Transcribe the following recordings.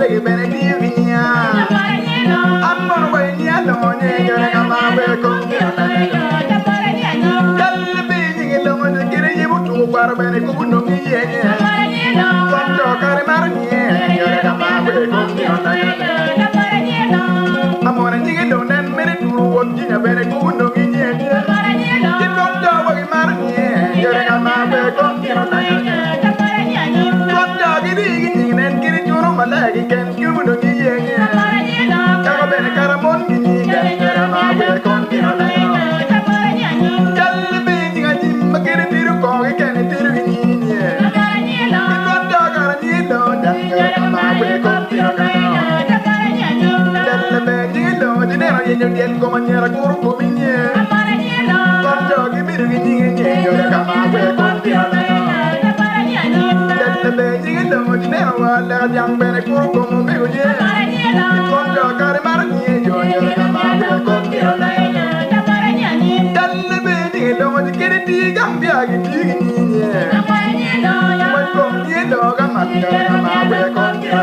legi bene divinia. Amor way ni alone yore kama we kontino na. Dal be ni lo mo kiri yibu tu kwar bene ku no mi yenye. Konto kare mar ni yore kama we kontino na. Amor ni lo nen mere tu wo ni bene ku no mi yenye. Ti konto way mar ni yore kama we kontino na. Konto gidi ni nen kiri juro malagi ken ku no mi yenye. Karo bene karamon ni yore kama we kontino na. Yang kau menyerah kurung kuminya, korjo kibir gini yore kama we kontino. Dan lebih jingin dong di newala yang bene kurung kumu begunya, korjo kari marnya yore kama we kontino. Dan lebih jingin dong di kiri tiga biar gini, mereka ni dong kamat yore kama we kontino.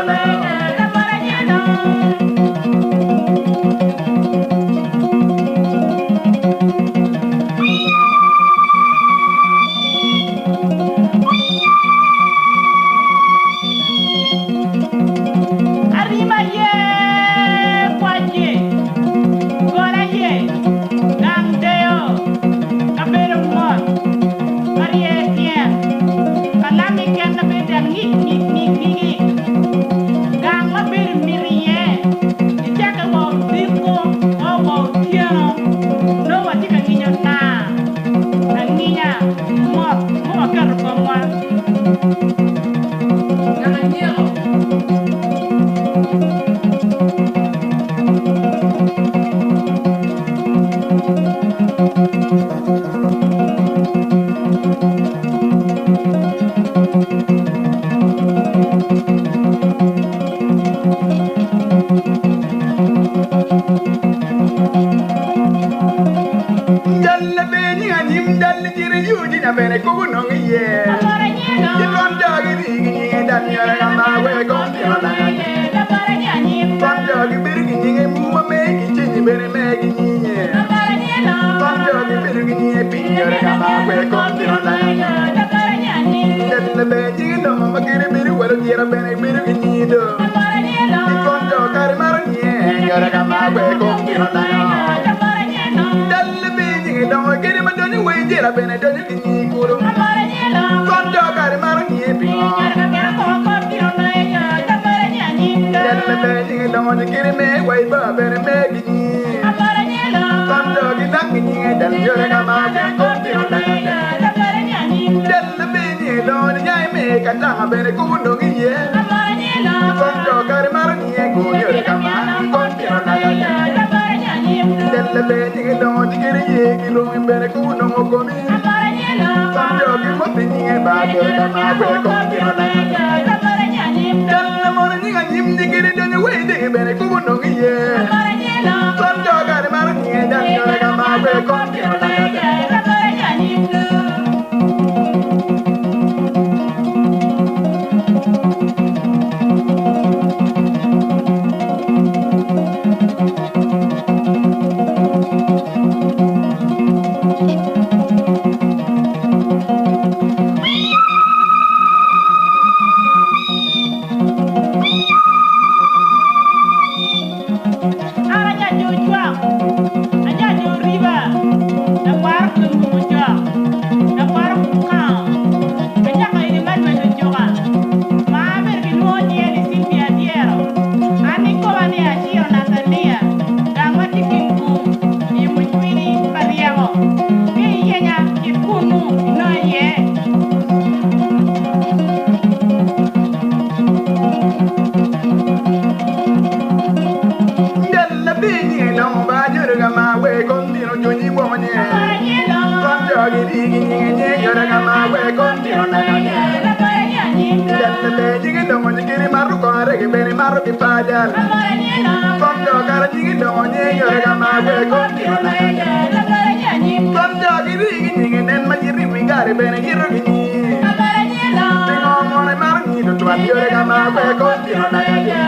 tuan yore kama kwe kontino na ya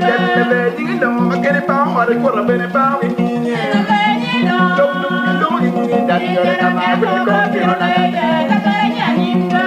jelle be jigin dong makere pa mare kora bene pa winnie dum dum dum dum dum dum dum dum dum dum dum dum dum dum